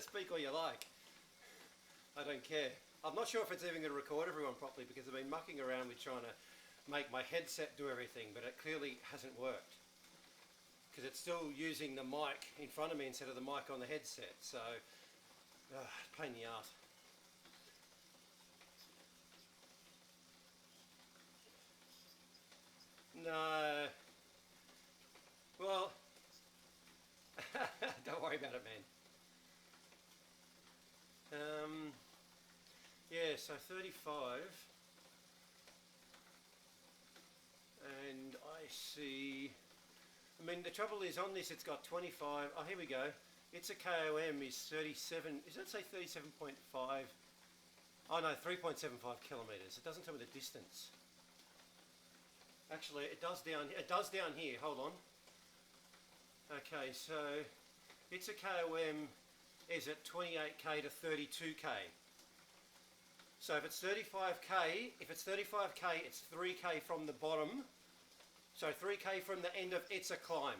Speak all you like. I don't care. I'm not sure if it's even going to record everyone properly because I've been mucking around with trying to make my headset do everything, but it clearly hasn't worked. Because it's still using the mic in front of me instead of the mic on the headset, so pain in the arse. No. Well, don't worry about it, man. Yeah, so 35. And I see, I mean, the trouble is on this it's got 25. Oh, here we go. It's a KOM is 37. Does that say 37.5? Oh no, 3.75 kilometres. It doesn't tell me the distance. Actually, it does down here. It does down here. Hold on. Okay, so it's a KOM is at 28k to 32k. So if it's 35k, it's 3k from the bottom. So 3k from the end of it's a climb.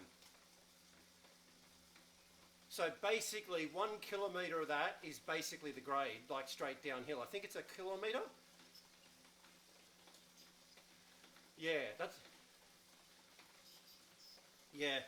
So basically 1 kilometre of that is basically the grade, like straight downhill. I think it's a kilometre. Yeah, that's, yeah.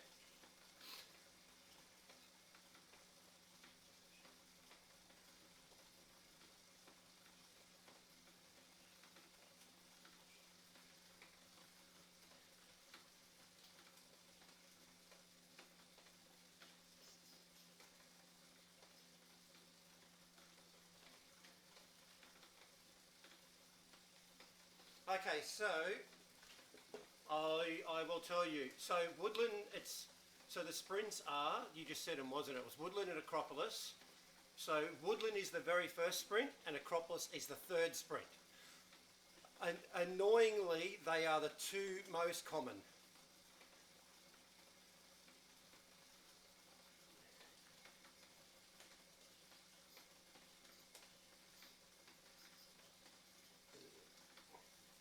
Okay, so I will tell you. So Woodland, so the sprints are, you just said them, wasn't it? It was Woodland and Acropolis. So Woodland is the very first sprint and Acropolis is the third sprint. And annoyingly, they are the two most common.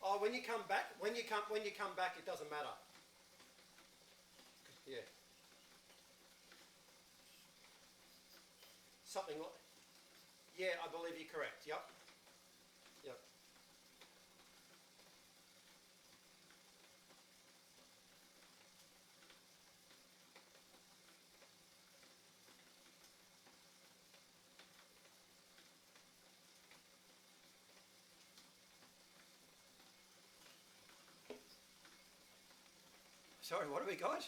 Oh, when you come back, when you come back, it doesn't matter. Yeah. Something like, yeah, I believe you're correct. Yep. Yep. Sorry, what have we got?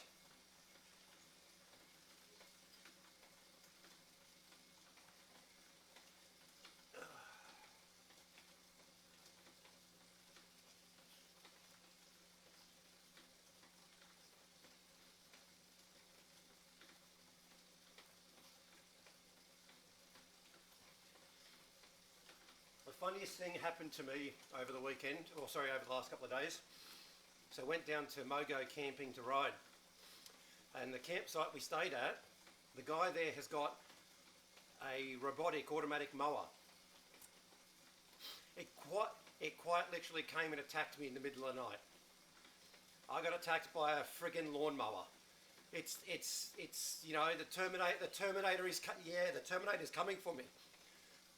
The funniest thing happened to me over the weekend, or sorry, over the last couple of days. So I went down to Mogo camping to ride. And the campsite we stayed at, the guy there has got a robotic automatic mower. It quite literally came and attacked me in the middle of the night. I got attacked by a friggin' lawnmower. It's you know, the Terminator is coming for me.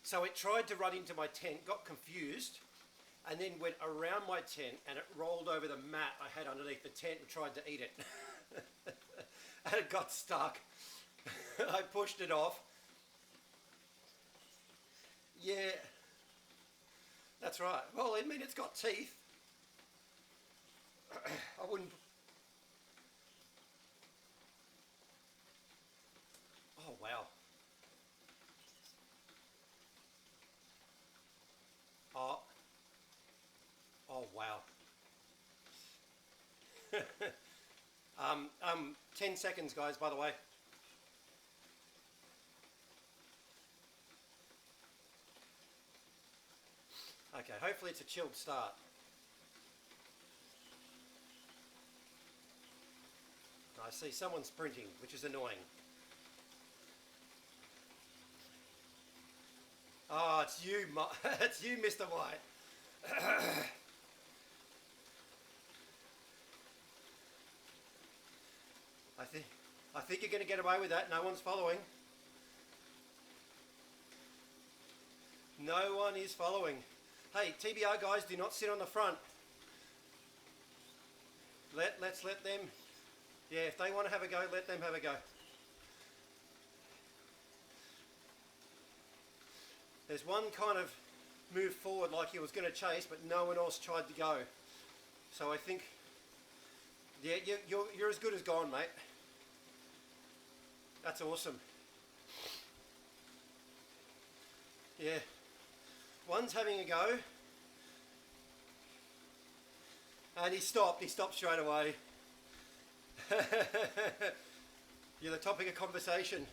So it tried to run into my tent, got confused, and then went around my tent and it rolled over the mat I had underneath the tent and tried to eat it. And it got stuck. I pushed it off. Yeah, that's right. Well, I mean, it's got teeth. I wouldn't... Oh, wow. Oh, oh wow. 10 seconds, guys, by the way. Okay, hopefully it's a chilled start. I see someone sprinting, which is annoying. Oh, it's you, it's you, Mr. White. I think you're going to get away with that. No one's following. No one is following. Hey, TBR guys, do not sit on the front. Let's let them, yeah, if they want to have a go, let them have a go. There's one kind of moved forward like he was going to chase, but no one else tried to go. So I think, yeah, you're as good as gone, mate. That's awesome. Yeah. One's having a go. And he stopped straight away. You're the topic of conversation.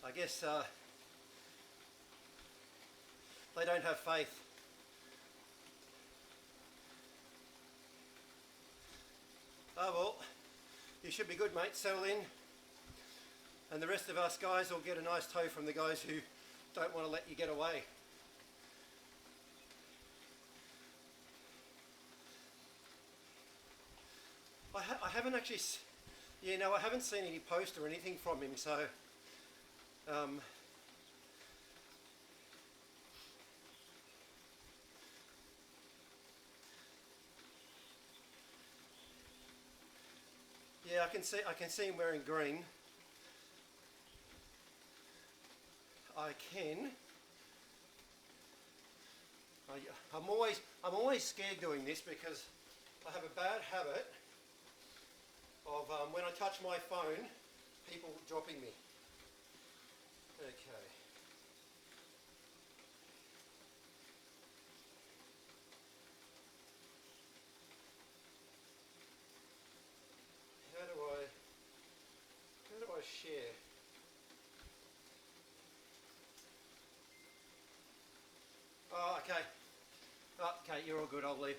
I guess they don't have faith. Oh well, you should be good, mate. Settle in. And the rest of us guys will get a nice tow from the guys who don't want to let you get away. I haven't actually, yeah, no, I haven't seen any post or anything from him, so yeah, I can see him wearing green. I'm always scared doing this because I have a bad habit of when I touch my phone, people dropping me. Okay. How do I share? Oh, okay. Oh, okay, you're all good, I'll leave.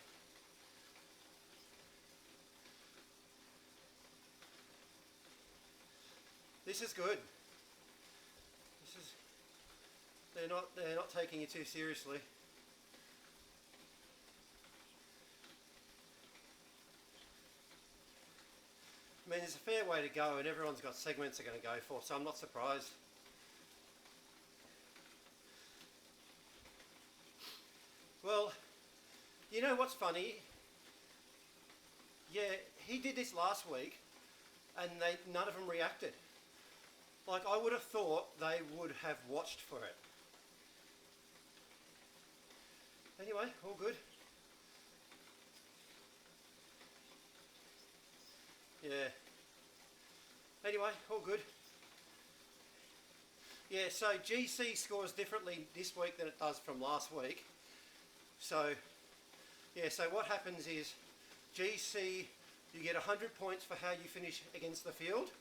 This is good. They're not taking you too seriously. I mean, there's a fair way to go and everyone's got segments they're going to go for, so I'm not surprised. Well, you know what's funny? Yeah, he did this last week and none of them reacted. Like, I would have thought they would have watched for it. Anyway, all good. Yeah. Anyway, all good. Yeah, so GC scores differently this week than it does from last week. So, yeah, so what happens is GC, you get 100 points for how you finish against the field,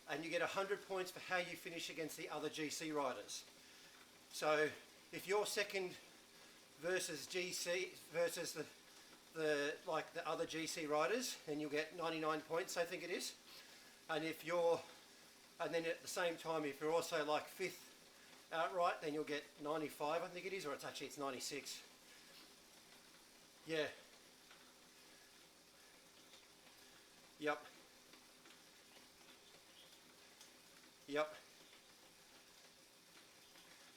and you get 100 points for how you finish against the other GC riders. So, if you're second versus GC versus the other GC riders, then you'll get 99 points, I think it is. And and then at the same time, if you're also like fifth outright, then you'll get 95, I think it is, or it's 96. Yeah. Yep. Yep.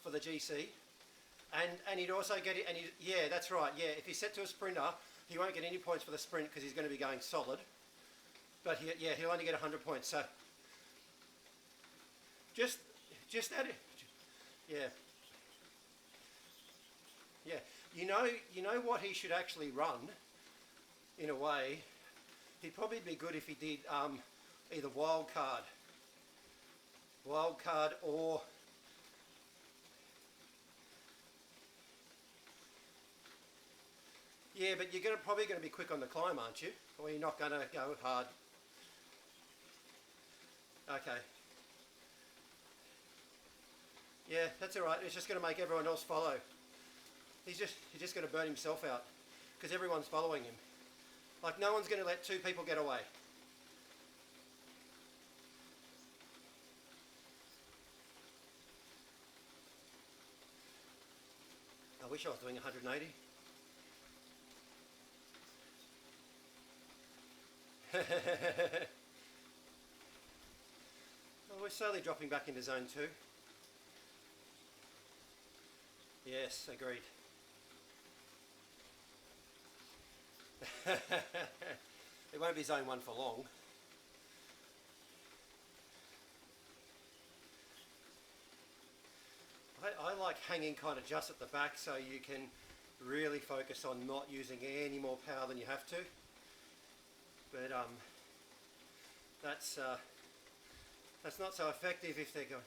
For the GC. And he'd also get it, yeah, that's right, yeah. If he's set to a sprinter, he won't get any points for the sprint because he's going to be going solid. But he'll only get 100 points, so just add it. Yeah. Yeah. You know what he should actually run, in a way? He'd probably be good if he did either wildcard or yeah, but you're probably going to be quick on the climb, aren't you? Or you're not going to go hard. Okay. Yeah, that's all right. It's just going to make everyone else follow. He's just going to burn himself out because everyone's following him. Like, no one's going to let two people get away. I wish I was doing 180. slowly dropping back into zone 2. Yes, agreed. It won't be zone 1 for long. I like hanging kind of just at the back so you can really focus on not using any more power than you have to. But that's not so effective if they're going.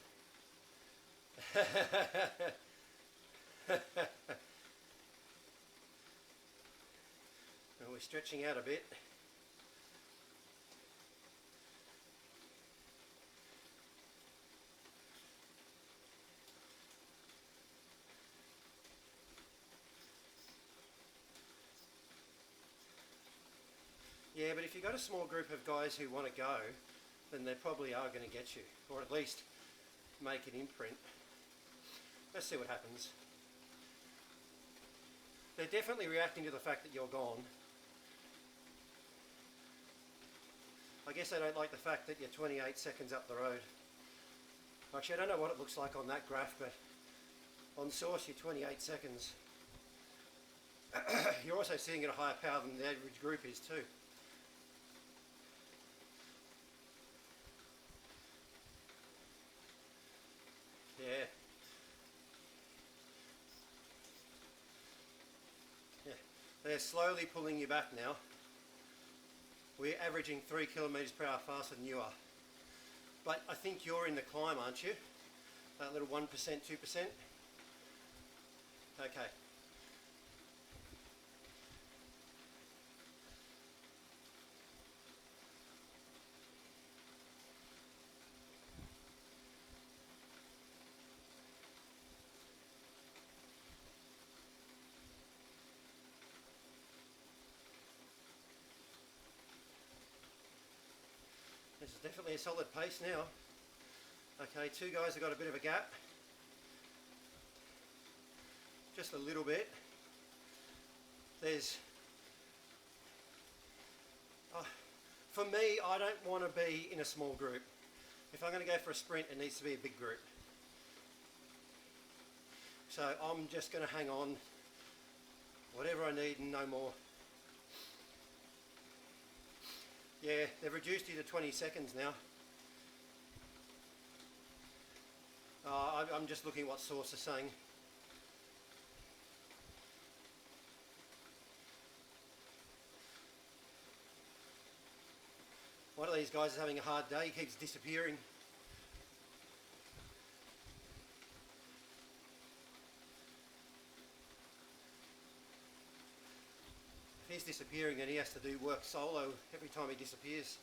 Well, we're stretching out a bit. Yeah, but if you've got a small group of guys who want to go, then they probably are going to get you, or at least make an imprint. Let's see what happens. They're definitely reacting to the fact that you're gone. I guess they don't like the fact that you're 28 seconds up the road. Actually, I don't know what it looks like on that graph, but on source you're 28 seconds. You're also seeing at a higher power than the average group is too. Yeah. Yeah. They're slowly pulling you back now. We're averaging 3 kilometres per hour faster than you are. But I think you're in the climb, aren't you? That little 1%, 2%? Okay. This is definitely a solid pace now. Okay, two guys have got a bit of a gap. Just a little bit. There's... for me, I don't want to be in a small group. If I'm going to go for a sprint, it needs to be a big group. So I'm just going to hang on whatever I need and no more. Yeah, they've reduced you to 20 seconds now. I'm just looking at what source is saying. One of these guys is having a hard day, he keeps disappearing. If he's disappearing, then he has to do work solo every time he disappears,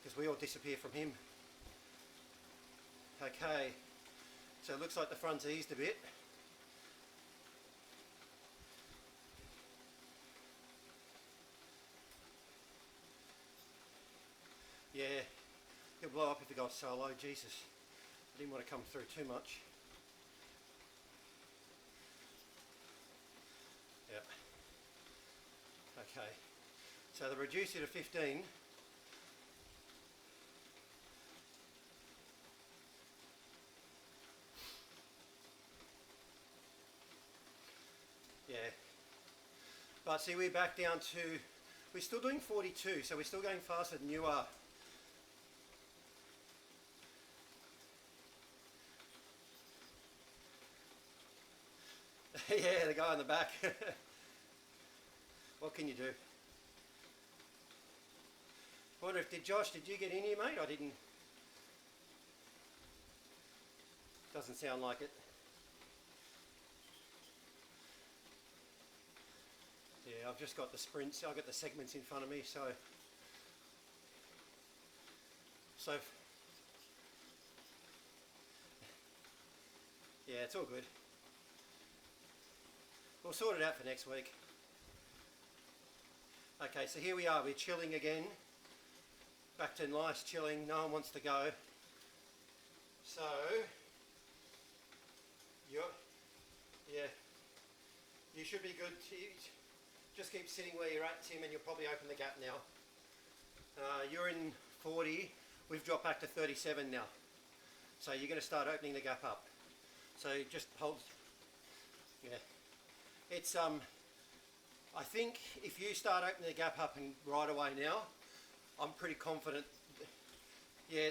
because we all disappear from him. Okay, so it looks like the front's eased a bit. Yeah, he'll blow up if he goes solo, Jesus. I didn't want to come through too much. Yep. Okay, so they reduced it to 15. Yeah, but see, we're back down to, we're still doing 42, so we're still going faster than you are. Yeah, the guy in the back. What can you do? I wonder if, Josh, did you get in here, mate? I didn't. Doesn't sound like it. Yeah, I've just got the sprints, I've got the segments in front of me, so yeah, it's all good. We'll sort it out for next week. Okay, so here we are, we're chilling again. Back to nice chilling, no one wants to go. So, you should be good. Just keep sitting where you're at, Tim, and you'll probably open the gap now. You're in 40, we've dropped back to 37 now. So you're going to start opening the gap up. So just hold, yeah. It's, I think if you start opening the gap up and right away now, I'm pretty confident, yeah,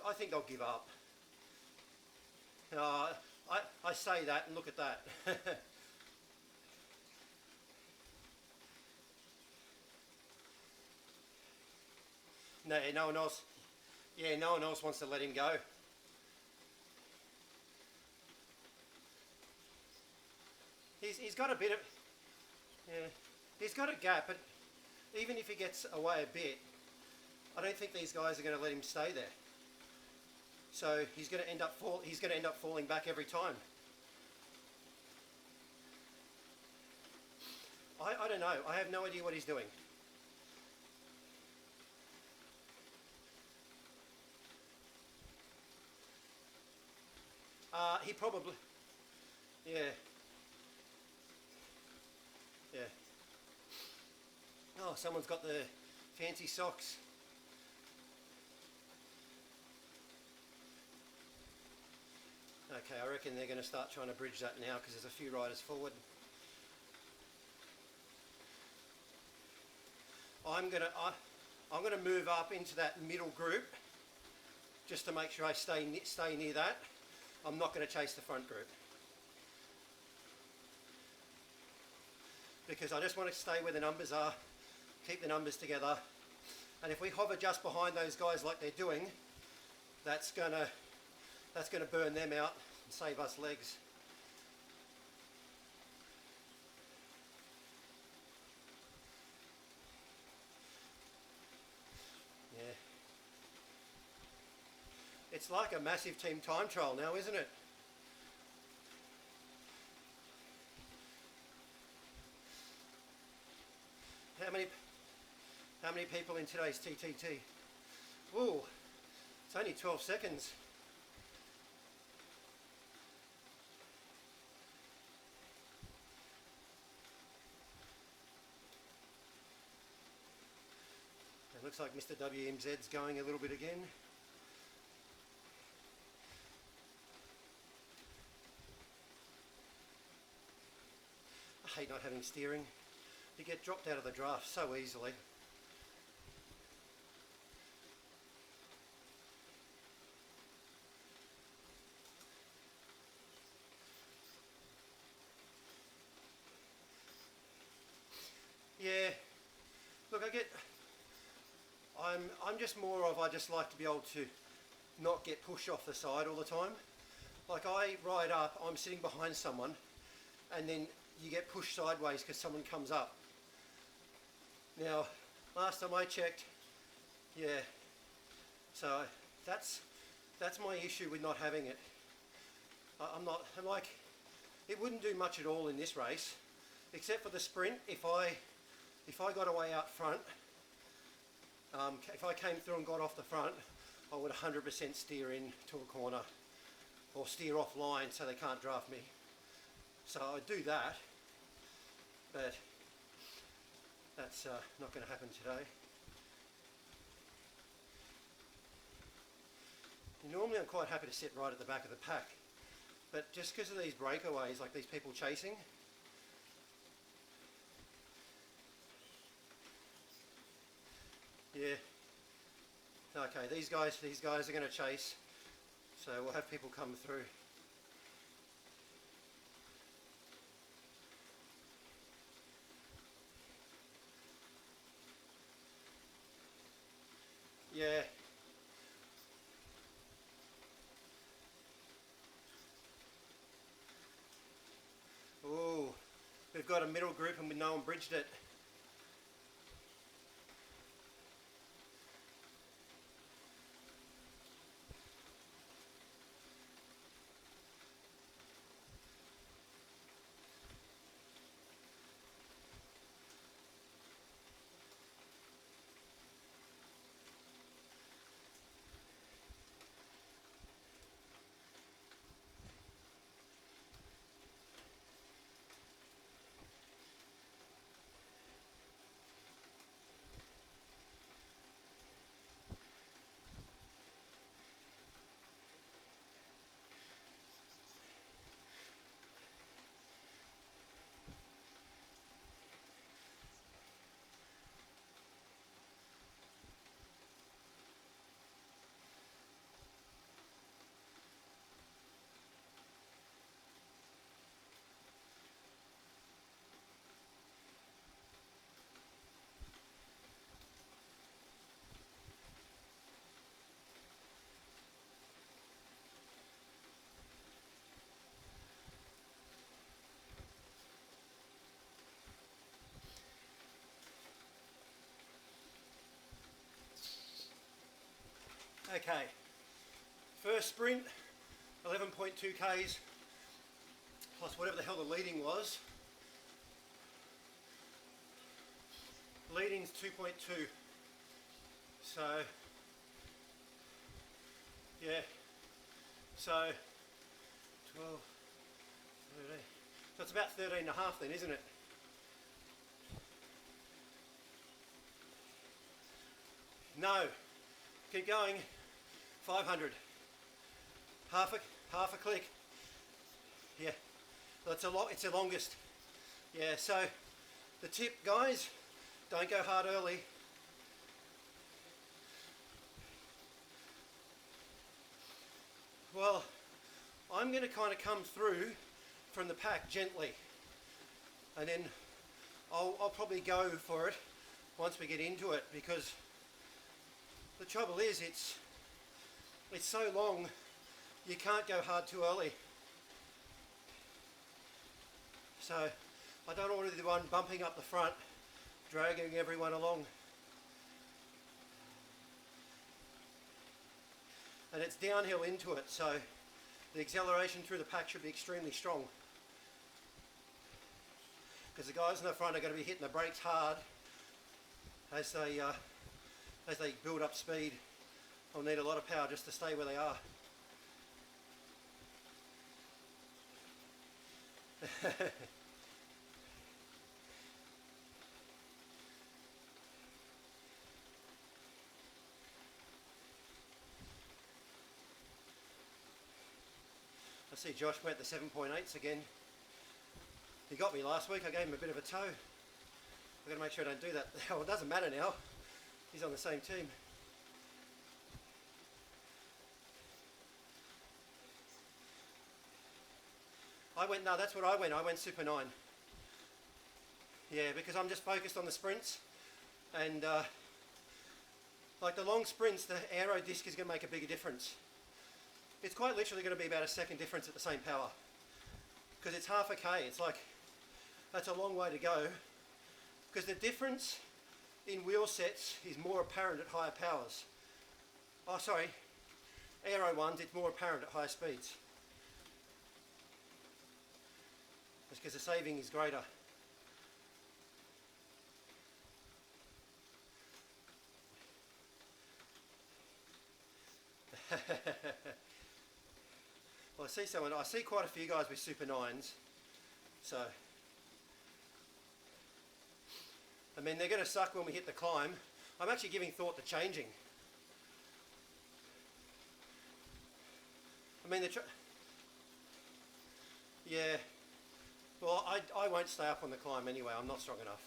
I think they'll give up. I say that and look at that. No one else, yeah, no one else wants to let him go. He's got a bit of, yeah, he's got a gap, but even if he gets away a bit, I don't think these guys are going to let him stay there. So he's going to end up falling back every time. I don't know. I have no idea what he's doing. He probably, yeah. Yeah. Oh, someone's got the fancy socks. Okay, I reckon they're going to start trying to bridge that now because there's a few riders forward. I'm gonna move up into that middle group just to make sure I stay near that. I'm not going to chase the front group because I just want to stay where the numbers are, keep the numbers together, and if we hover just behind those guys like they're doing, that's gonna burn them out and save us legs. Yeah. It's like a massive team time trial now, isn't it? How many people in today's TTT? Ooh, it's only 12 seconds. It looks like Mr. WMZ's going a little bit again. I hate not having steering. You get dropped out of the draft so easily. Yeah, look, I'm just more of, I just like to be able to not get pushed off the side all the time. Like I ride up, I'm sitting behind someone, and then you get pushed sideways because someone comes up. Now, last time I checked, yeah, so that's my issue with not having it. I'm like, it wouldn't do much at all in this race, except for the sprint. If I got away out front, if I came through and got off the front, I would 100% steer in to a corner or steer offline so they can't draft me. So I'd do that, but that's not going to happen today. Normally I'm quite happy to sit right at the back of the pack, but just because of these breakaways, like these people chasing, yeah. Okay, these guys are going to chase, so we'll have people come through. Yeah. Ooh, we've got a middle group and no one bridged it. Okay, first sprint, 11.2 Ks, plus whatever the hell the leading was. Leading's 2.2, so yeah, so 12, 13, so it's about 13 and a half then, isn't it? No, keep going, 500, half a click, yeah, that's a lot, it's the longest, yeah, so the tip, guys, don't go hard early. Well, I'm going to kind of come through from the pack gently, and then I'll probably go for it once we get into it, because the trouble is it's so long you can't go hard too early. So I don't want to be the one bumping up the front, dragging everyone along. And it's downhill into it, so the acceleration through the pack should be extremely strong, because the guys in the front are going to be hitting the brakes hard as they build up speed. They'll need a lot of power just to stay where they are. I see Josh went the 7.8s again. He got me last week, I gave him a bit of a toe. I've got to make sure I don't do that. Well, it doesn't matter now. He's on the same team. No, that's what I went Super 9. Yeah, because I'm just focused on the sprints, and like the long sprints, the aero disc is going to make a bigger difference. It's quite literally going to be about a second difference at the same power, because it's half a K. It's like, that's a long way to go, because the difference in wheel sets is more apparent at higher powers. Oh, sorry, aero ones, it's more apparent at higher speeds. It's because the saving is greater. Well, I see quite a few guys with Super 9s, so I mean, they're going to suck when we hit the climb. I'm actually giving thought to changing. I mean, yeah, well, I won't stay up on the climb anyway. I'm not strong enough.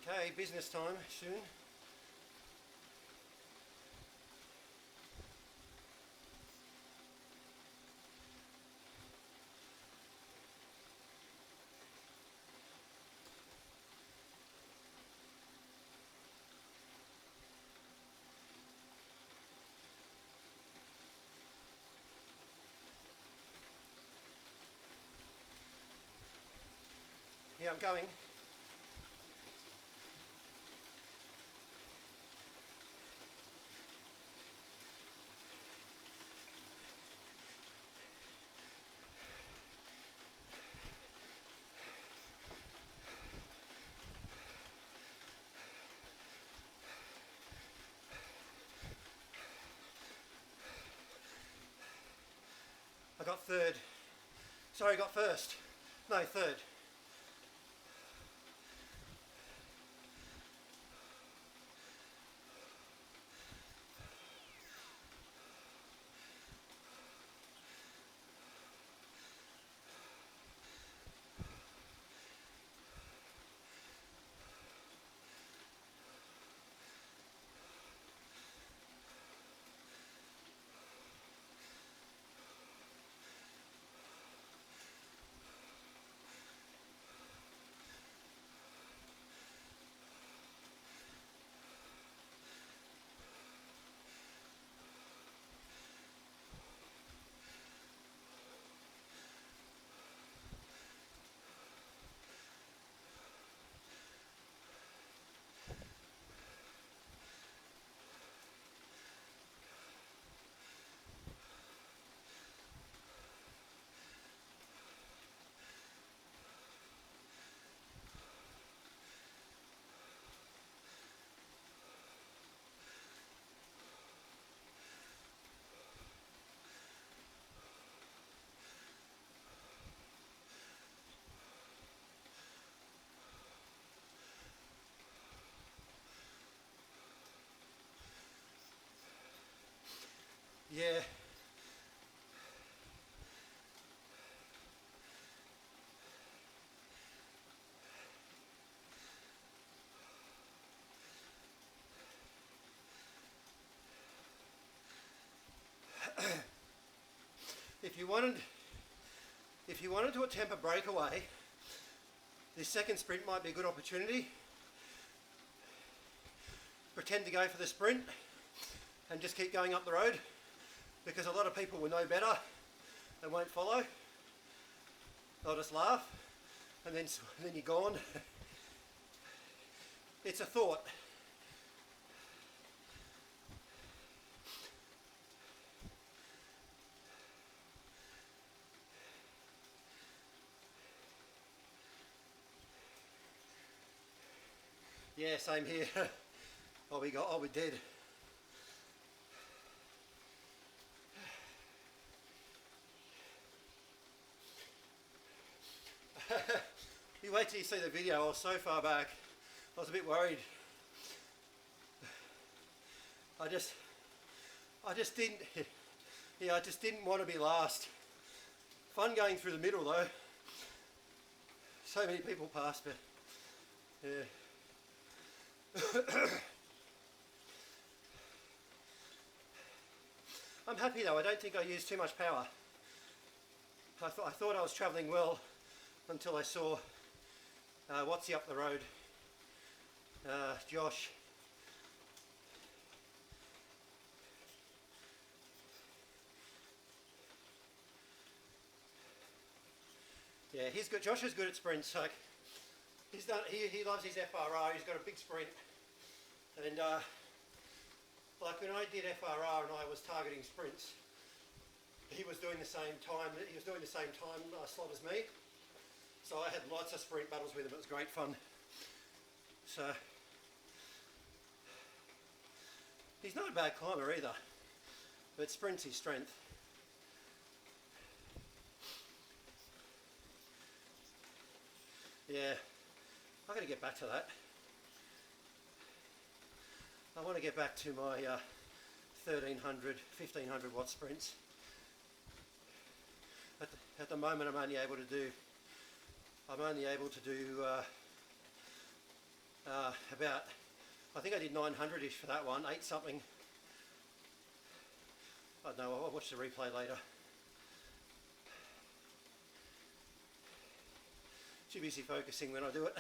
Okay, business time soon. Yeah, I'm going. I got third. Sorry, I got first. No, third. Yeah. If you wanted to attempt a breakaway, this second sprint might be a good opportunity. Pretend to go for the sprint and just keep going up the road, because a lot of people will know better and won't follow. They'll just laugh and then you're gone. It's a thought. Yeah, same here. I'll be dead. You wait till you see the video. I was so far back, I was a bit worried. I just didn't, yeah, I just didn't want to be last. Fun going through the middle though. So many people passed me. Yeah. I'm happy though. I don't think I used too much power. I thought I was travelling well until I saw what's up the road, Josh. Yeah, he's good. Josh is good at sprints. Like he's done. He loves his FRR. He's got a big sprint, and like when I did FRR and I was targeting sprints, he was doing the same time. He was doing the same time slot as me. So I had lots of sprint battles with him. It was great fun. So he's not a bad climber either, but sprint's his strength. Yeah, I've got to get back to that. I want to get back to my 1300, 1500 watt sprints. At the moment I'm only able to do about, I think I did 900-ish for that one, 8 something. I don't know, I'll watch the replay later. Too busy focusing when I do it.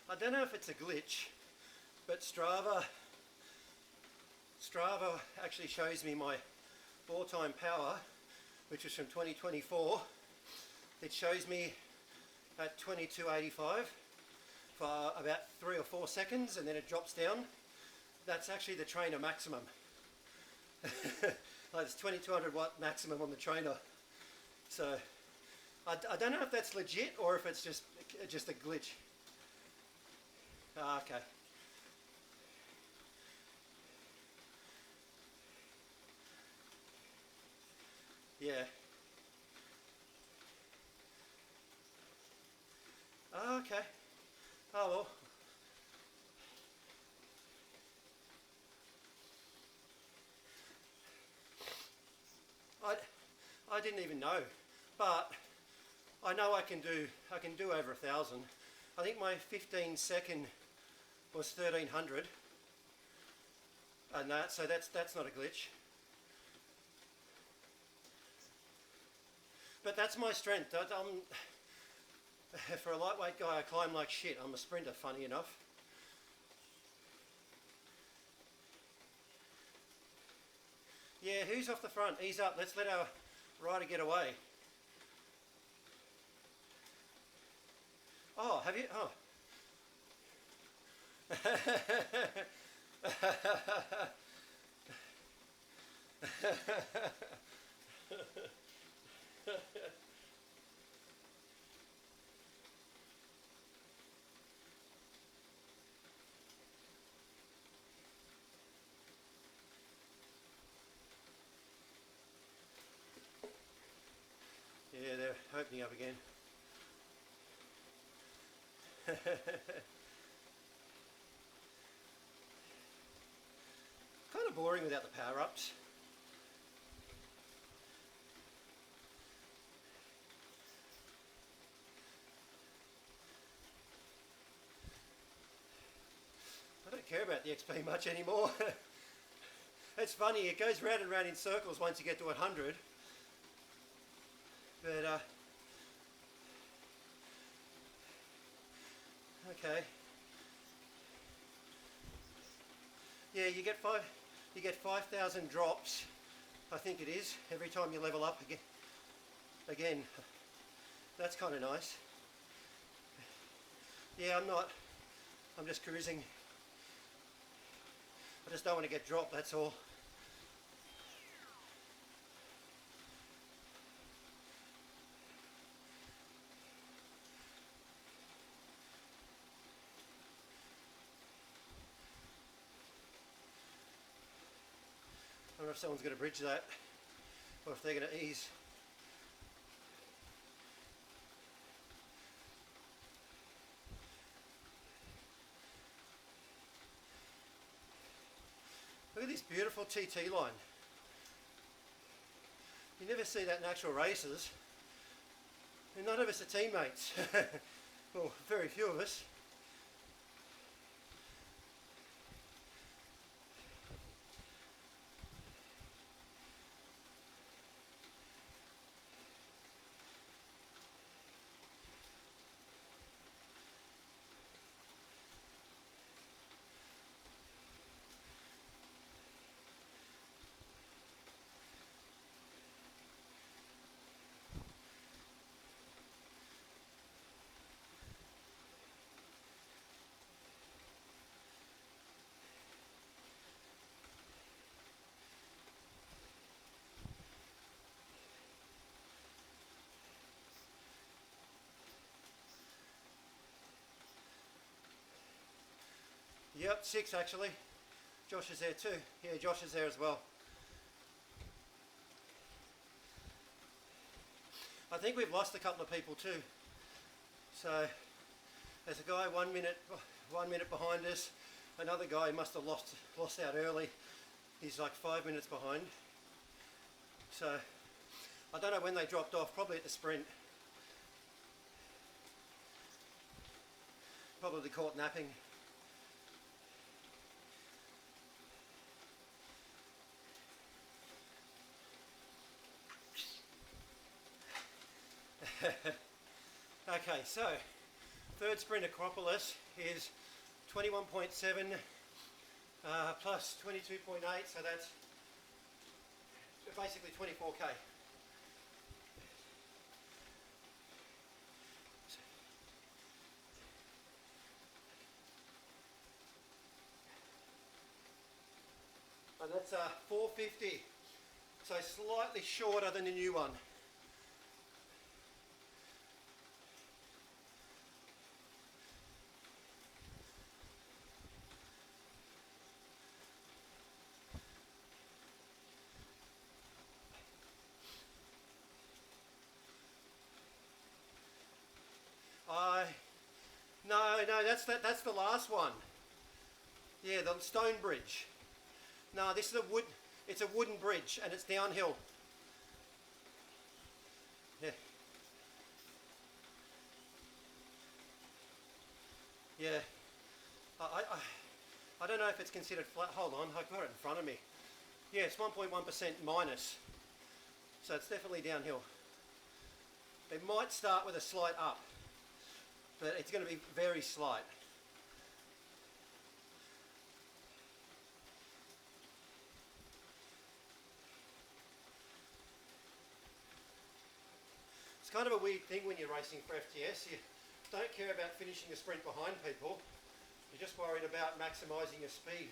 I don't know if it's a glitch, but Strava actually shows me my all-time power, which is from 2024. It shows me at 2285 for about 3 or 4 seconds, and then it drops down. That's actually the trainer maximum. Like it's 2200 watt maximum on the trainer. So I don't know if that's legit or if it's just a glitch. Okay. Yeah. Okay. Oh well. I didn't even know, but I know I can do over 1,000. I think my 15-second was 1300, and so that's not a glitch. But that's my strength. For a lightweight guy, I climb like shit. I'm a sprinter, funny enough. Yeah, who's off the front? Ease up. Let's let our rider get away. Oh, have you? Oh. Yeah, they're opening up again. Kind of boring without the power-ups. I don't care about the XP much anymore. It's funny, it goes round and round in circles once you get to 100. But, okay. Yeah, you get 5,000 drops, I think it is, every time you level up again. That's kind of nice. Yeah, I'm just cruising. I just don't want to get dropped, that's all. I wonder if someone's going to bridge that, or if they're going to ease. Look at this beautiful TT line. You never see that in actual races. And none of us are teammates. Well, very few of us. Yep, 6 actually. Josh is there too. Yeah, Josh is there as well. I think we've lost a couple of people too. So there's a guy 1 minute behind us. Another guy must have lost out early. He's like 5 minutes behind. So I don't know when they dropped off, probably at the sprint. Probably caught napping. Okay, so third sprint Acropolis is 21.7 plus 22.8, so that's basically 24k. And that's 450, so slightly shorter than the new one. No, that's the last one. Yeah, the stone bridge. No, this is it's a wooden bridge and it's downhill. Yeah. Yeah. I don't know if it's considered flat. Hold on, I've got it in front of me. Yeah, it's 1.1% minus. So it's definitely downhill. It might start with a slight up, but it's going to be very slight. It's kind of a weird thing when you're racing for FTS. You don't care about finishing a sprint behind people. You're just worried about maximising your speed.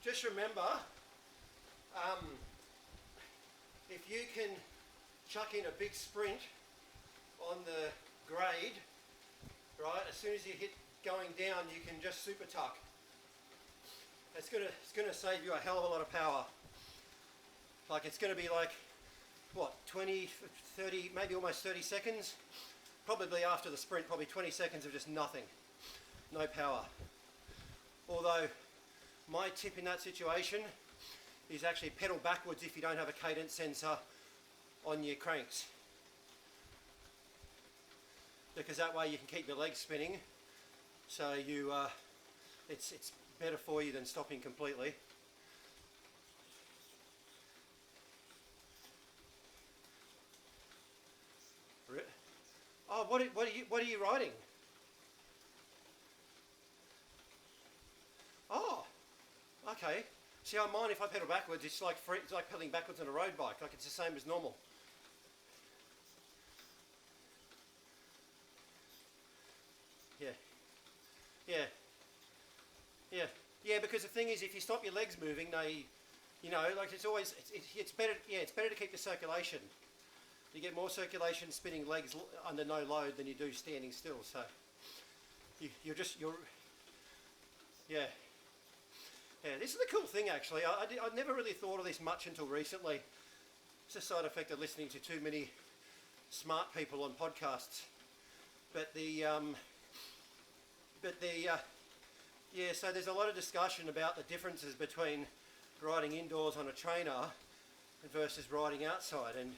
Just remember, if you can chuck in a big sprint on the grade, right, as soon as you hit going down, you can just super tuck. it's gonna save you a hell of a lot of power. Like it's gonna be like, what, 20, 30, maybe almost 30 seconds? Probably after the sprint, probably 20 seconds of just nothing. No power. Although, my tip in that situation is actually pedal backwards if you don't have a cadence sensor on your cranks. Because that way you can keep your legs spinning. So you, it's better for you than stopping completely. Oh, what are you riding? Oh, okay. See, I mind if I pedal backwards. It's like it's like pedaling backwards on a road bike. Like it's the same as normal. Yeah, yeah, yeah, yeah. Because the thing is, if you stop your legs moving, they, you know, like it's always it's better. Yeah, it's better to keep the circulation. You get more circulation spinning legs under no load than you do standing still. So you're yeah. Yeah, this is the cool thing actually. I never really thought of this much until recently. It's a side effect of listening to too many smart people on podcasts. But yeah, so there's a lot of discussion about the differences between riding indoors on a trainer versus riding outside, and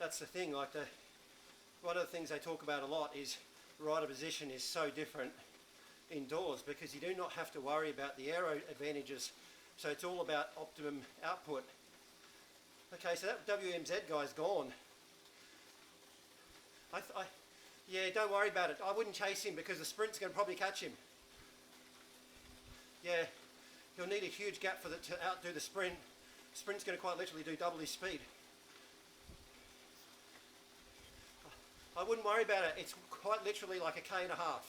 that's the thing. Like one of the things they talk about a lot is rider position is so different indoors because you do not have to worry about the aero advantages, so it's all about optimum output. Okay, so that WMZ guy's gone. Yeah, don't worry about it. I wouldn't chase him because the sprint's going to probably catch him. Yeah, he'll need a huge gap to outdo the sprint. Sprint's going to quite literally do double his speed. I wouldn't worry about it. It's quite literally like 1.5 km.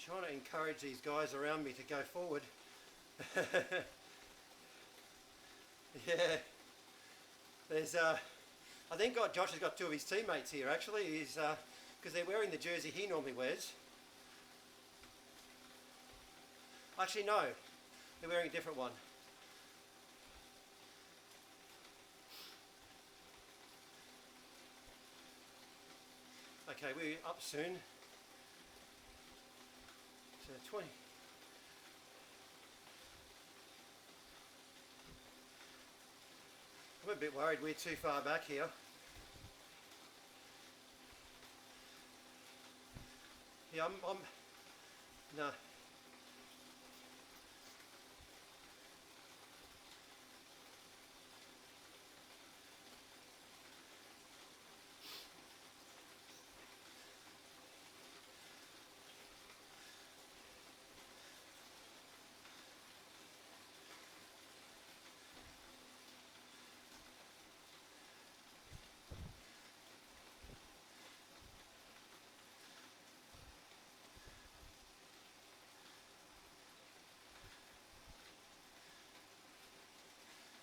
Trying to encourage these guys around me to go forward. Yeah, there's I think Josh has got 2 of his teammates here actually. He's because they're wearing the jersey he normally wears. Actually no, they're wearing a different one. Okay, we're up soon. 20. I'm a bit worried we're too far back here. Yeah, no.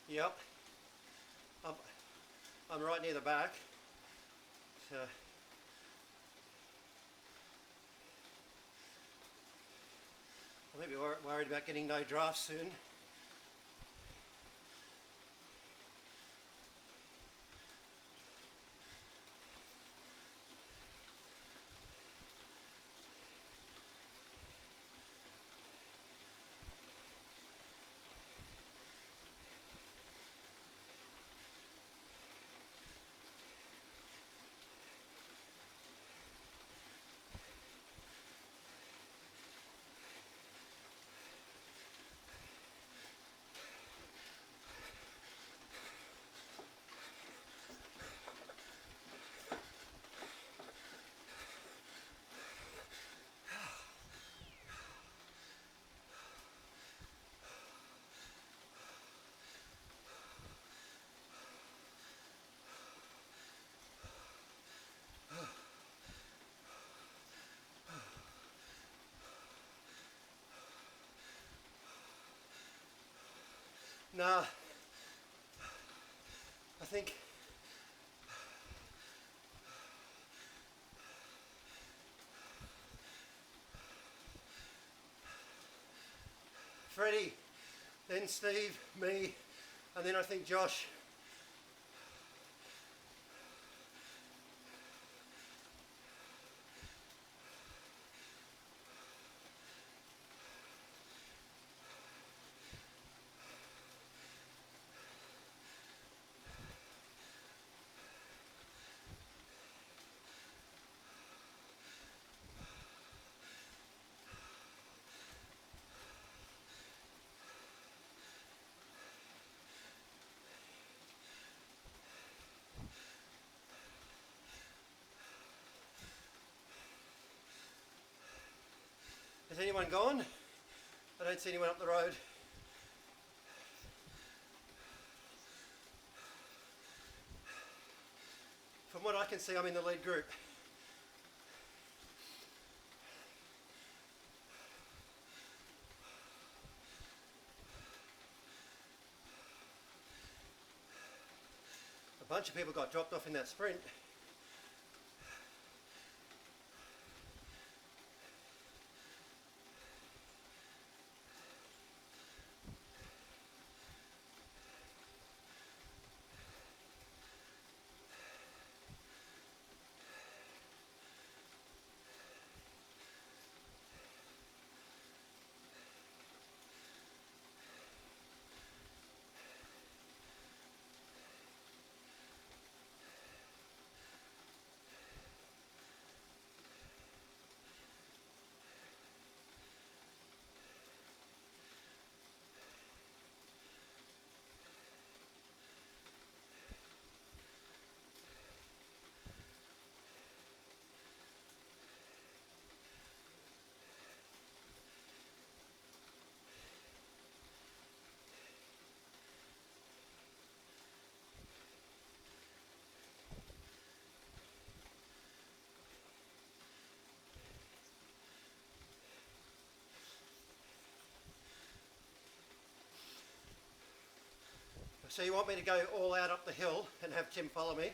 Yep. I'm right near the back. So I might be worried about getting no draft soon. Nah, I think Freddie, then Steve, me, and then I think Josh. Has anyone gone? I don't see anyone up the road. From what I can see, I'm in the lead group. A bunch of people got dropped off in that sprint. So you want me to go all out up the hill and have Tim follow me?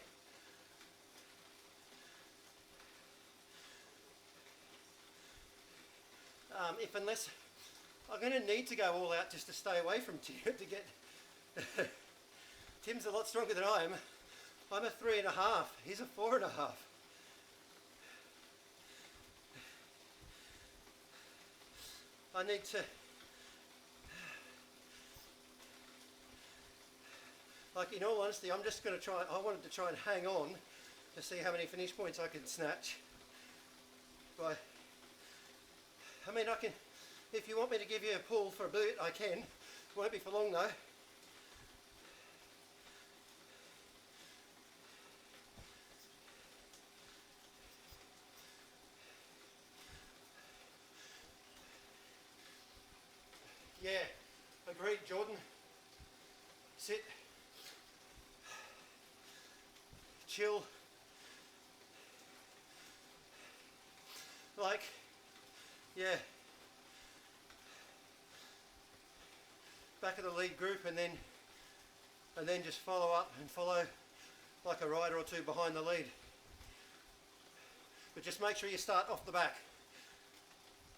Unless I'm going to need to go all out just to stay away from Tim to get. Tim's a lot stronger than I am. I'm a 3.5. He's a 4.5. I need to. Like, in all honesty, I'm just going to try. I wanted to try and hang on to see how many finish points I can snatch. But I mean, I can. If you want me to give you a pull for a bit, I can. It won't be for long though. Yeah, agreed, Jordan. Sit. Chill. Like, yeah. Back of the lead group and then just follow up and follow like a rider or two behind the lead. But just make sure you start off the back.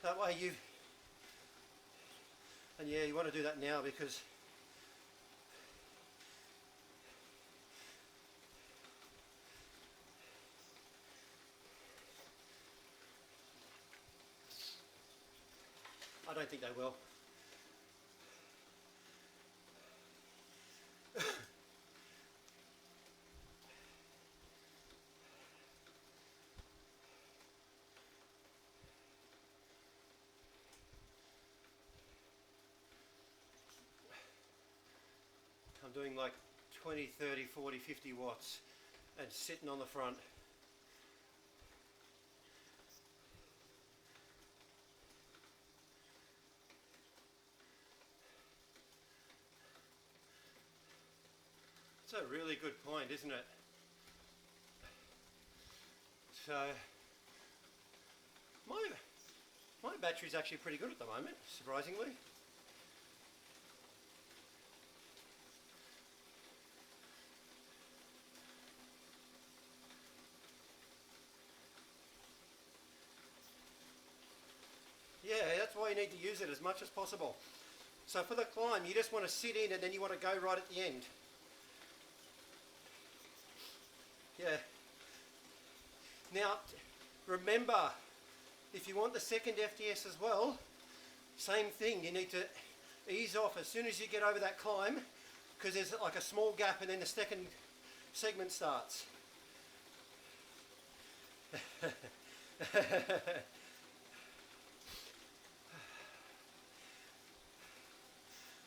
That way you, and yeah, you want to do that now because I don't think they will. I'm doing like 20, 30, 40, 50 watts and sitting on the front. It's a really good point, isn't it? So my battery's actually pretty good at the moment, surprisingly. That's why you need to use it as much as possible. So for the climb, you just want to sit in and then you want to go right at the end. Yeah. Now, remember, if you want the second FDS as well, same thing, you need to ease off as soon as you get over that climb, because there's like a small gap and then the second segment starts.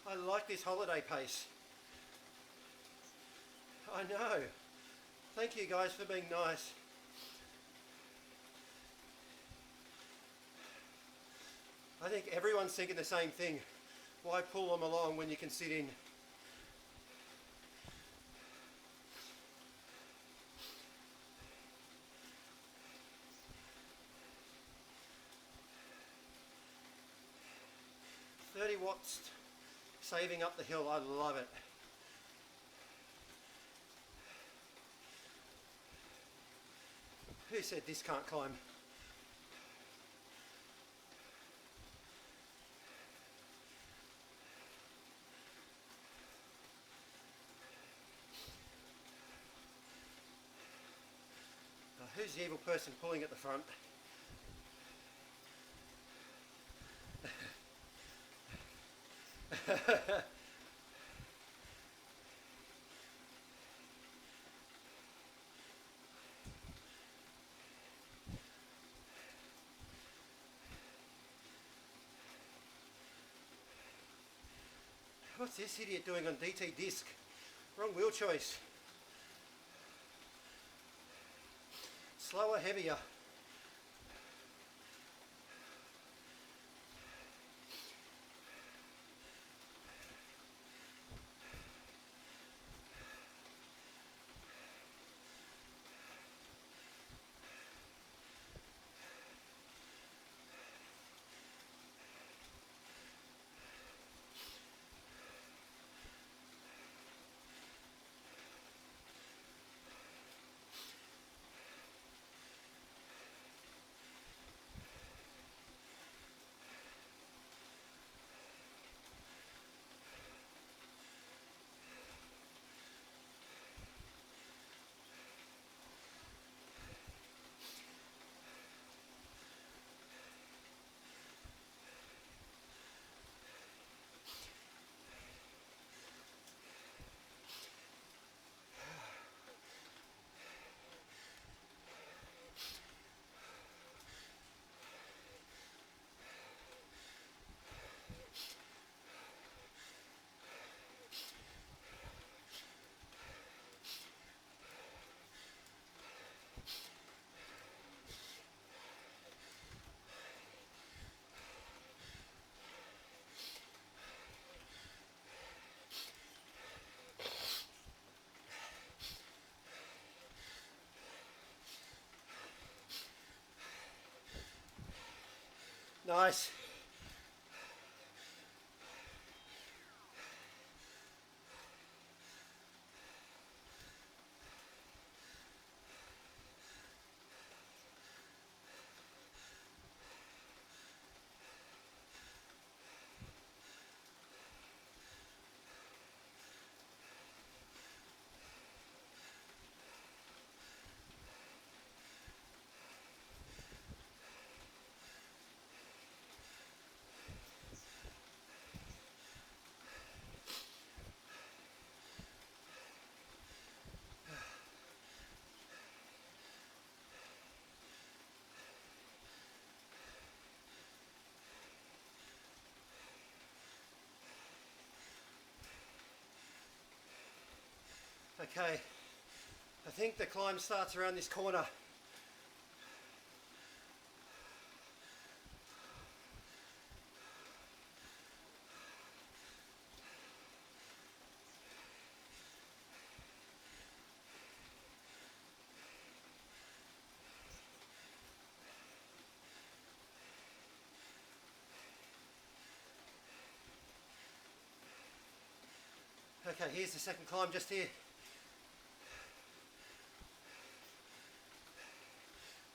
I like this holiday pace. I know. Thank you guys for being nice. I think everyone's thinking the same thing. Why pull them along when you can sit in? Watts saving up the hill, I love it. Who said this can't climb? Who's the evil person pulling at the front? What's this idiot doing on DT disc? Wrong wheel choice. Slower, heavier. Nice. Okay, I think the climb starts around this corner. Okay, here's the second climb just here.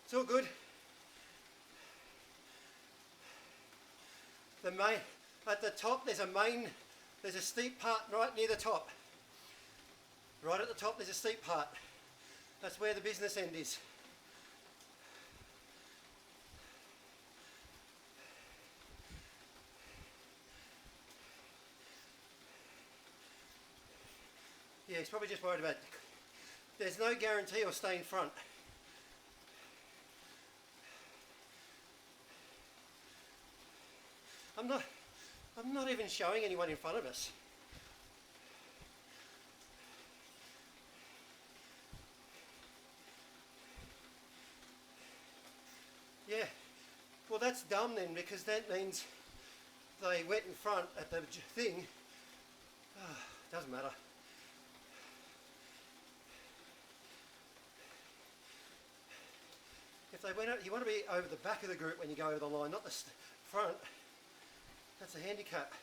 It's all good. The main, at the top there's a steep part right near the top. Right at the top there's a steep part. That's where the business end is. Yeah, he's probably just worried about, there's no guarantee of staying front. I'm not even showing anyone in front of us. Yeah, well that's dumb then, because that means they went in front at the thing. Doesn't matter. If they went out, you want to be over the back of the group when you go over the line, not the front. That's a handicap.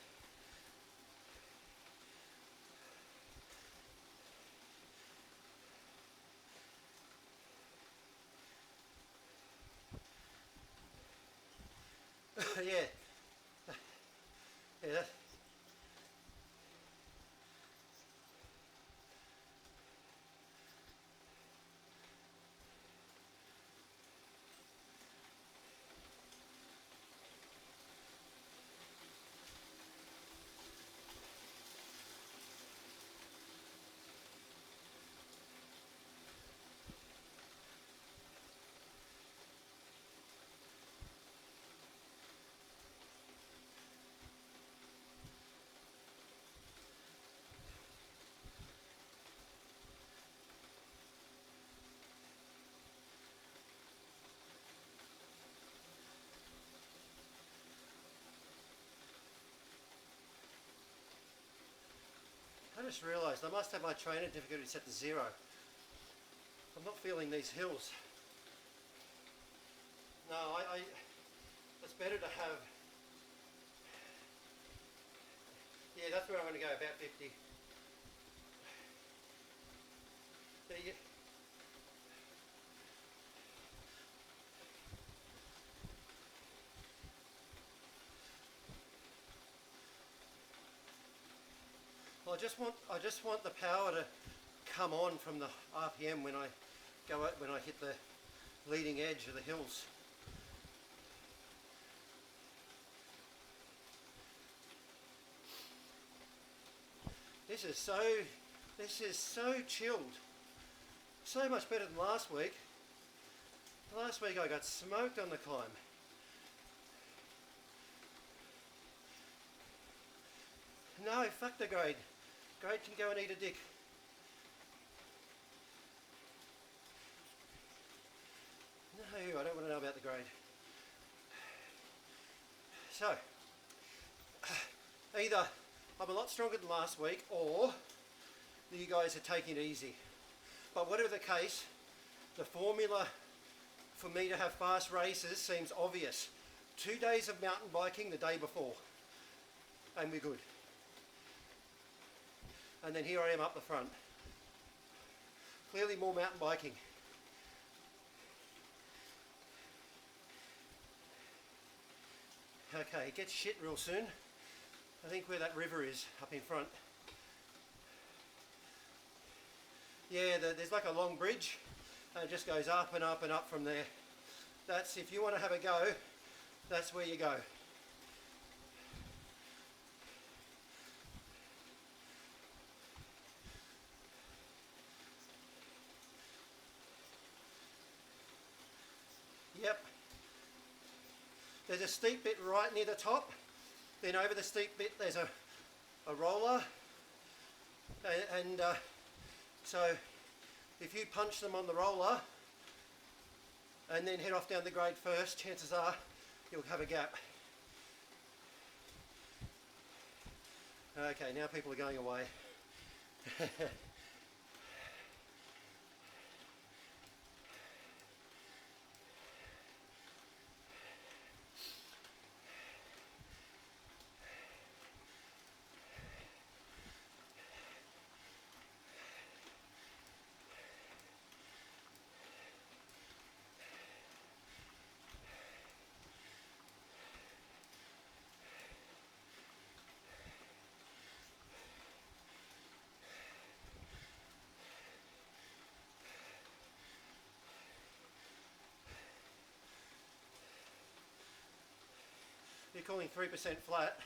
Yeah. Yeah. I just realised I must have my trainer difficulty set to 0. I'm not feeling these hills. No, it's better to have, yeah, that's where I'm going to go, about 50. Yeah. Well, I just want the power to come on from the RPM when I hit the leading edge of the hills. This is so chilled. So much better than last week. Last week I got smoked on the climb. No, fuck the grade. Grade can go and eat a dick. No, I don't want to know about the grade. So, either I'm a lot stronger than last week, or you guys are taking it easy. But whatever the case, the formula for me to have fast races seems obvious. 2 days of mountain biking the day before, and we're good. And then here I am up the front. Clearly more mountain biking. Okay, it gets shit real soon. I think where that river is, up in front. Yeah, there's like a long bridge, and it just goes up and up and up from there. That's, if you want to have a go, that's where you go. Yep. There's a steep bit right near the top. Then over the steep bit there's a roller. And so if you punch them on the roller and then head off down the grade first, chances are you'll have a gap. Okay, now people are going away. you're calling 3% flat.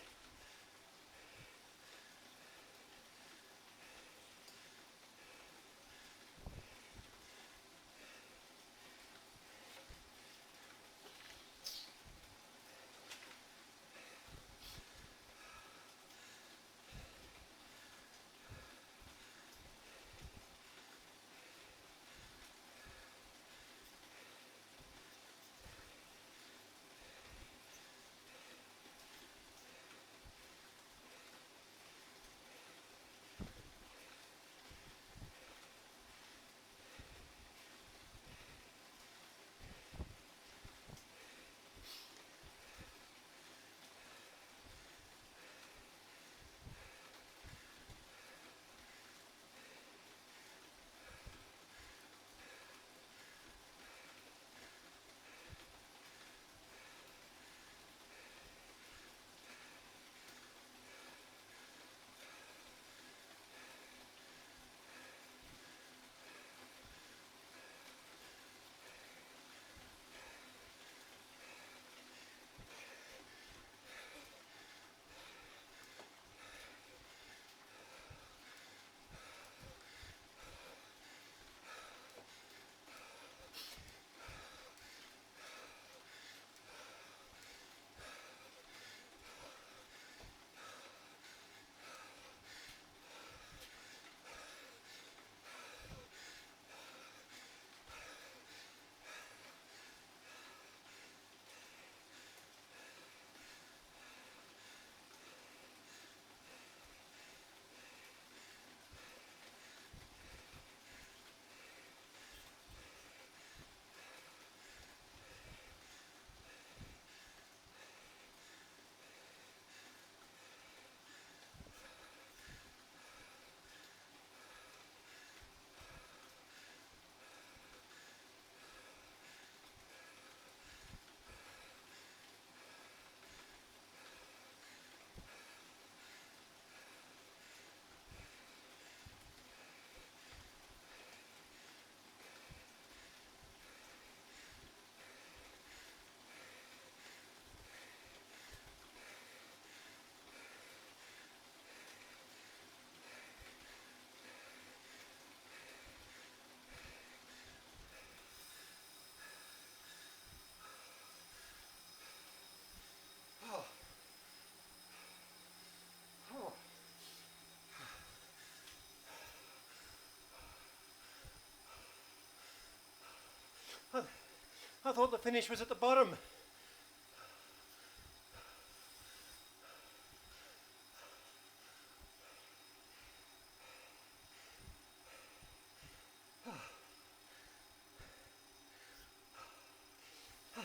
I thought the finish was at the bottom.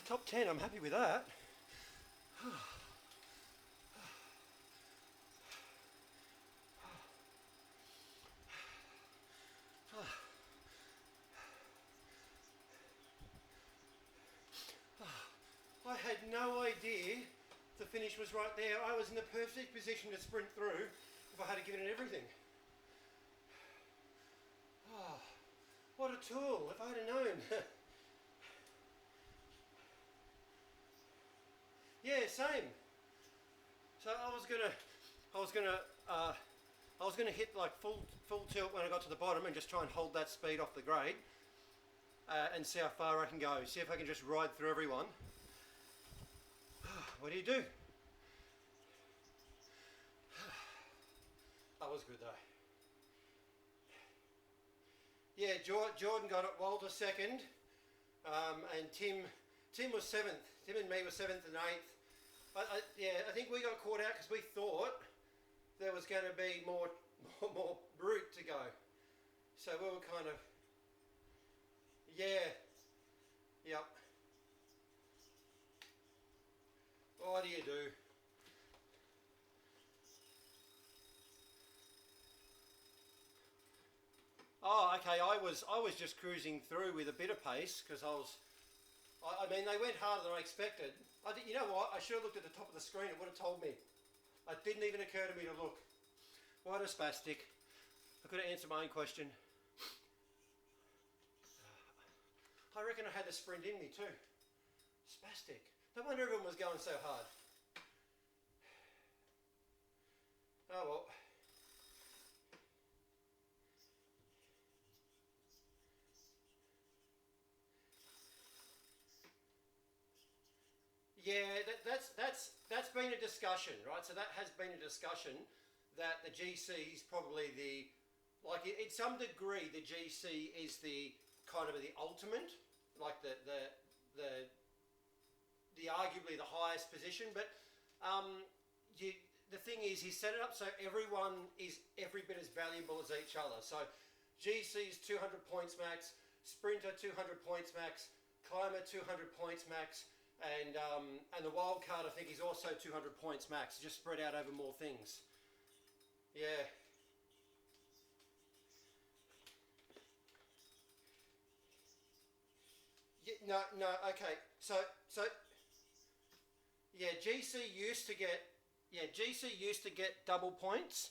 Top 10, I'm happy with that. I had no idea the finish was right there. I was in the perfect position to sprint through if I had given it everything. Oh, what a tool, if I had known. Yeah, same. So I was gonna hit like full tilt when I got to the bottom and just try and hold that speed off the grade and see how far I can go. See if I can just ride through everyone. What do you do? That was good though. Yeah, Jordan got it. Walter second, and Tim was seventh. Tim and me were seventh and eighth. I think we got caught out because we thought there was going to be more route to go. So we were kind of, yeah, yep. What do you do? Oh, okay. I was just cruising through with a bit of pace because I mean, they went harder than I expected. You know what? I should have looked at the top of the screen. It would have told me. It didn't even occur to me to look. What a spastic. I could have answered my own question. I reckon I had the sprint in me too. Spastic. No wonder everyone was going so hard. Oh well. Yeah, that's been a discussion, right? So that has been a discussion that the GC is probably the, like in some degree the GC is the kind of the ultimate, like the the arguably the highest position. But you, the thing is, he set it up so everyone is every bit as valuable as each other. So GC's 200 points max, sprinter 200 points max, climber 200 points max. And the wild card, I think, is also 200 points max, just spread out over more things. Yeah. Yeah, no, okay. So, yeah, GC used to get double points.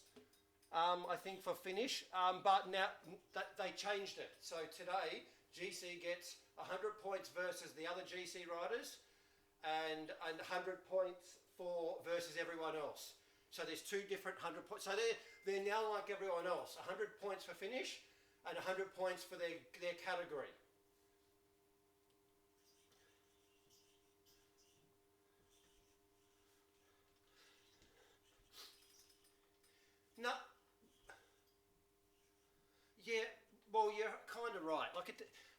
I think for finish, but now they changed it. So today, GC gets 100 points versus the other GC riders, and 100 points for versus everyone else. So there's two different 100 points. So they're now like everyone else. 100 points for finish, and 100 points for their category. No, yeah, well, you're kind of right. Like,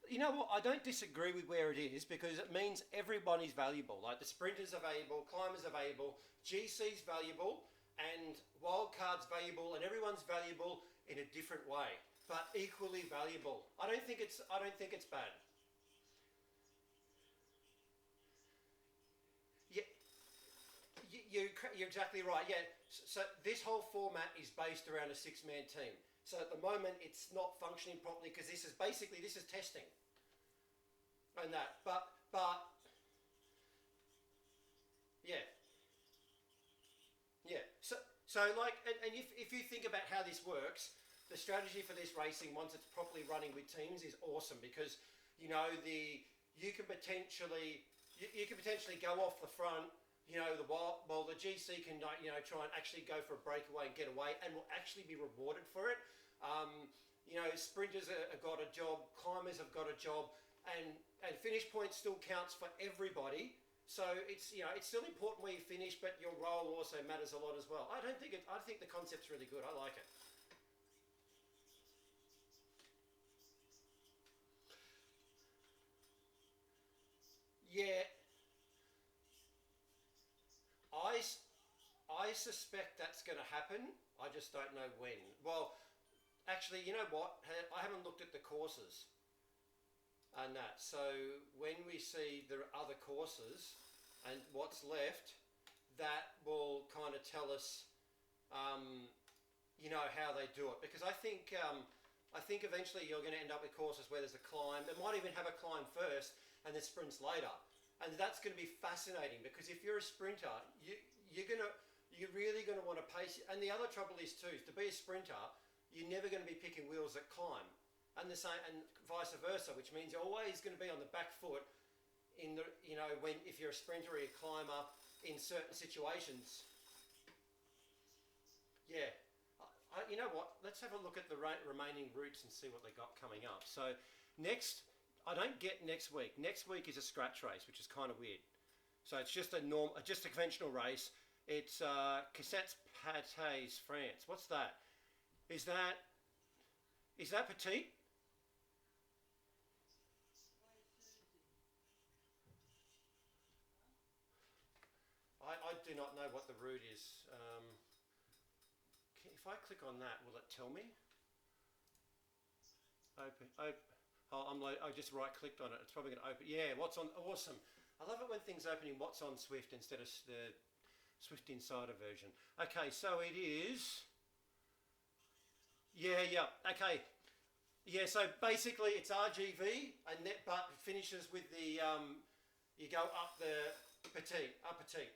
you know what? I don't disagree with where it is because it means everybody's valuable. Like the sprinters are valuable, climbers are valuable, GC's valuable, and wildcard's valuable, and everyone's valuable in a different way, but equally valuable. I don't think it's bad. Yeah, you're exactly right. Yeah. So this whole format is based around a six-man team. So at the moment, it's not functioning properly because this is testing and that. But yeah, yeah. So like, and if you think about how this works, the strategy for this racing once it's properly running with teams is awesome because you know you can potentially you can potentially go off the front. You know the GC can try and actually go for a breakaway and get away, and will actually be rewarded for it. Sprinters have got a job, climbers have got a job, and finish point still counts for everybody. So it's still important where you finish, but your role also matters a lot as well. I think the concept's really good. I like it. Yeah, I I suspect that's going to happen. I just don't know when. Well, actually, you know what? I haven't looked at the courses and that. So when we see the other courses and what's left, that will kind of tell us, how they do it. Because I think eventually you're going to end up with courses where there's a climb. It might even have a climb first and then sprints later. And that's going to be fascinating because if you're a sprinter, you're really going to want to pace. And the other trouble is too, to be a sprinter, you're never going to be picking wheels that climb, and the same, and vice versa, which means you're always going to be on the back foot in the when if you're a sprinter or a climber in certain situations. Yeah, you know what? Let's have a look at the remaining routes and see what they got coming up. So next, I don't get next week. Next week is a scratch race, which is kind of weird. So it's just just a conventional race. It's Cassettes Pâtés, France. What's that? Is that petite? I do not know what the route is. If I click on that, will it tell me? Open. I just right clicked on it. It's probably going to open. Yeah, what's on? Awesome. I love it when things open in what's on Zwift instead of the Zwift Insider version. Okay, so it is. Yeah, yeah. Okay. Yeah, so basically it's RGV and net but finishes with the you go up the petite, up petite.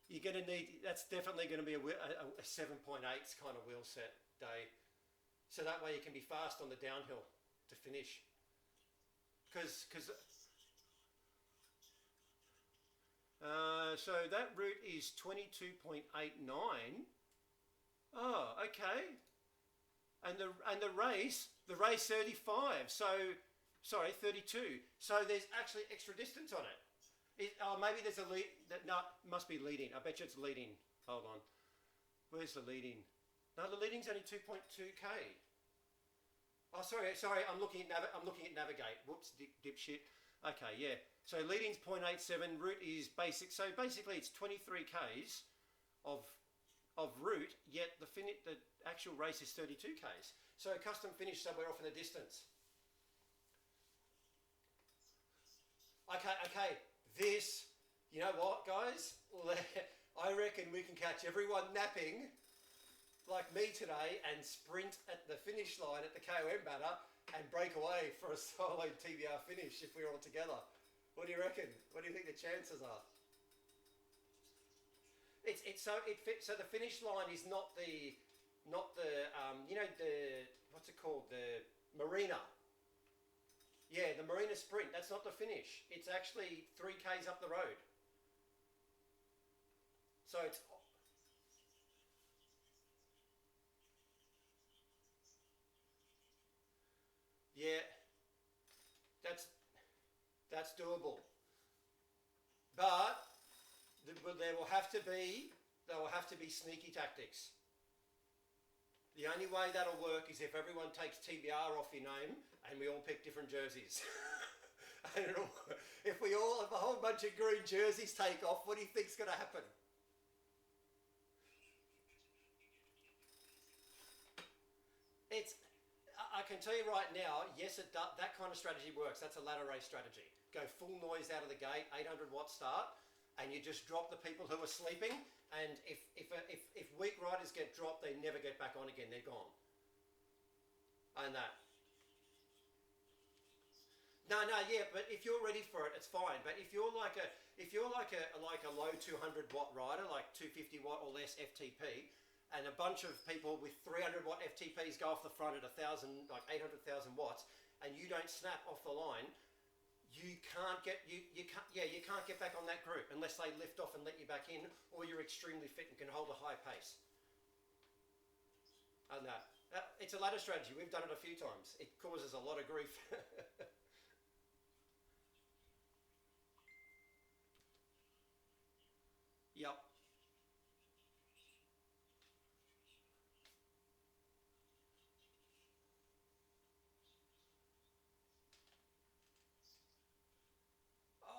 You're going to need, that's definitely going to be a 7.8 kind of wheel set day. So that way you can be fast on the downhill to finish. Because So that route is 22.89. Oh, okay. And the race 35. So sorry, 32. So there's actually extra distance on it. Oh, maybe there's a lead. No, must be leading. I bet you it's leading. Hold on. Where's the leading? No, the leading's only 2.2k. Oh, sorry. I'm looking at Navig8. Whoops, dipshit. Okay, yeah. So leading's 0.87. Route is basic. So basically, it's 23 k's of route. Yet the actual race is 32 k's. So custom finish somewhere off in the distance. Okay. This, you know what, guys? I reckon we can catch everyone napping like me today and sprint at the finish line at the KOM banner and break away for a solo TBR finish if we're all together. What do you reckon? What do you think the chances are? So the finish line is not the you know, the, what's it called, the marina. Yeah, the marina sprint. That's not the finish. It's actually 3 k's up the road. So it's, yeah, that's doable. But there will have to be sneaky tactics. The only way that'll work is if everyone takes TBR off your name and we all pick different jerseys. And if a whole bunch of green jerseys take off, what do you think's going to happen? I can tell you right now, yes, that kind of strategy works. That's a ladder race strategy. Go full noise out of the gate, 800 watt start, and you just drop the people who are sleeping. And if weak riders get dropped, they never get back on again. They're gone. And that. No, yeah, but if you're ready for it, it's fine. But if you're like a low 200 watt rider, like 250 watt or less FTP, and a bunch of people with 300 watt FTPs go off the front at 1,000, like 800,000 watts, and you don't snap off the line, you can't get back on that group unless they lift off and let you back in, or you're extremely fit and can hold a high pace. And it's a ladder strategy. We've done it a few times. It causes a lot of grief. Yep.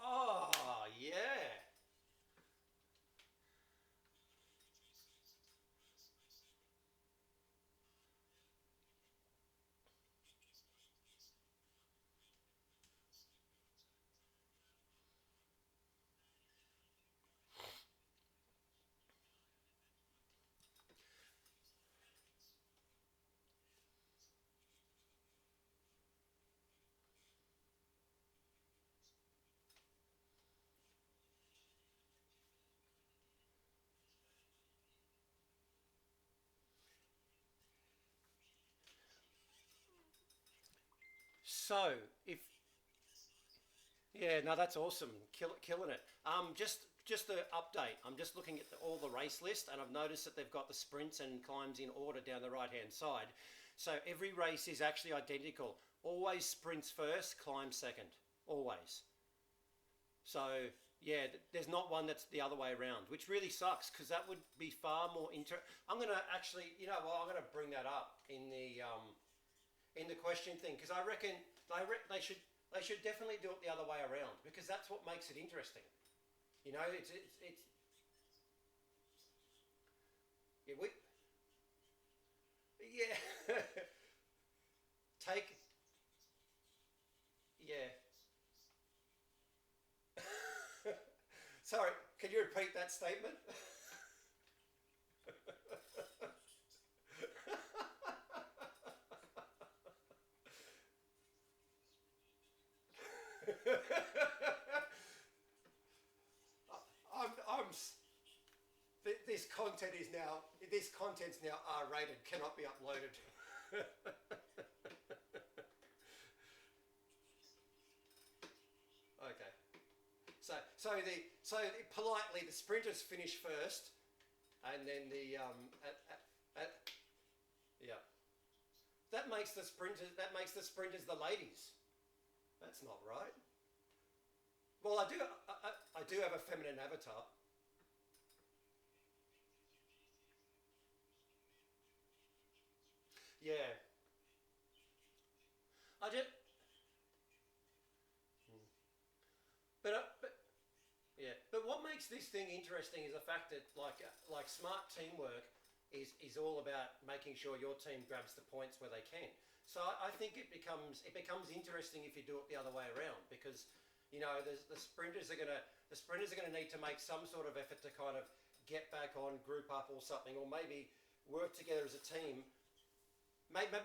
Oh, yeah. So, if yeah, no, that's awesome, killing it. Just the update. I'm just looking at all the race list, and I've noticed that they've got the sprints and climbs in order down the right hand side. So every race is actually identical. Always sprints first, climbs second. Always. So yeah, there's not one that's the other way around, which really sucks because that would be far more I'm gonna actually, you know what? I'm gonna bring that up in the question thing because I reckon they should definitely do it the other way around because that's what makes it interesting. You know, it's yeah, yeah. Take yeah. Sorry, can you repeat that statement? I'm this content's now R-rated, cannot be uploaded. Okay. So So politely, the sprinters finish first, and then the yeah. That makes the sprinters the ladies. That's not right. Well, I do have a feminine avatar. Yeah. I just but yeah. But what makes this thing interesting is the fact that like smart teamwork is all about making sure your team grabs the points where they can. So I think it becomes interesting if you do it the other way around, because you know the sprinters are gonna need to make some sort of effort to kind of get back on, group up or something, or maybe work together as a team. Maybe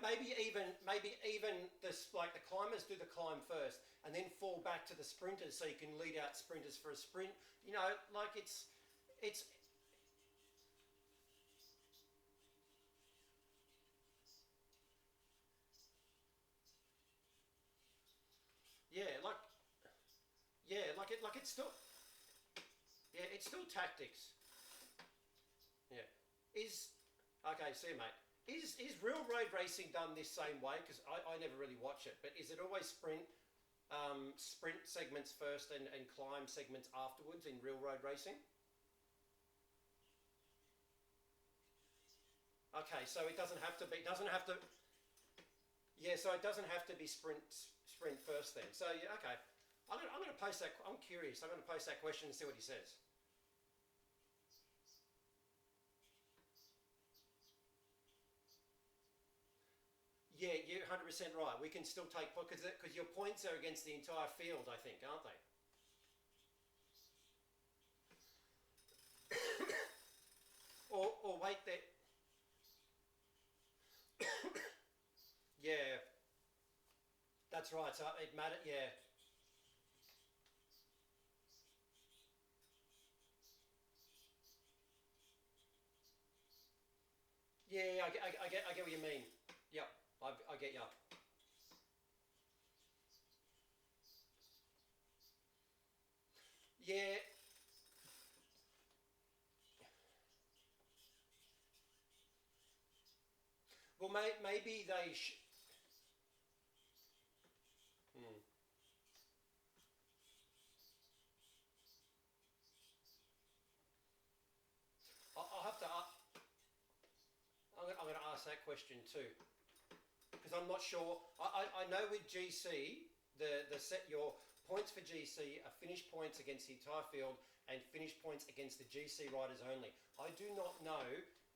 even this, like the climbers do the climb first and then fall back to the sprinters, so you can lead out sprinters for a sprint. You know, like it's yeah, like it's still it's still tactics. Yeah, is okay. See you, mate. Is real road racing done this same way? Because I never really watch it, but is it always sprint segments first and climb segments afterwards in real road racing? Okay, so it doesn't have to be. Doesn't have to. Yeah, so it doesn't have to be sprint first then. So yeah, okay. I'm gonna post that. I'm curious. I'm gonna post that question and see what he says. Yeah, you're 100% right. We can still take because your points are against the entire field, I think, aren't they? Or wait, there. Yeah, that's right. So it matters. Yeah, yeah. I get what you mean. Yep, I get you. Yeah. Well, maybe they. Hmm. I'll have to. I'm going to ask that question too, because I'm not sure. I know with GC, the set your points for GC are finish points against the entire field and finish points against the GC riders only. I do not know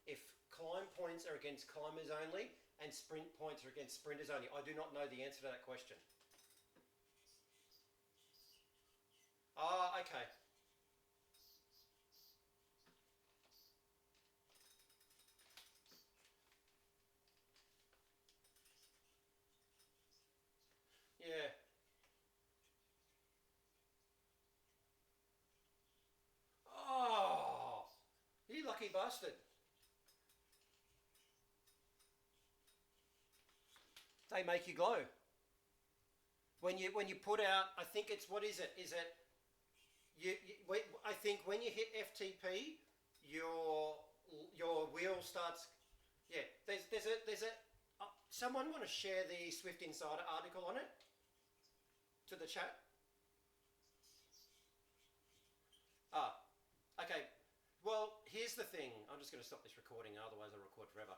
if climb points are against climbers only and sprint points are against sprinters only. I do not know the answer to that question. Ah, okay. Yeah. Oh, you lucky bastard. They make you glow. When you put out, I think it's what is it? Is it I think when you hit FTP, your your wheel starts. Yeah, there's a. Someone want to share the Swift Insider article on it to the chat? Ah, okay. Well, here's the thing. I'm just going to stop this recording, otherwise I'll record forever.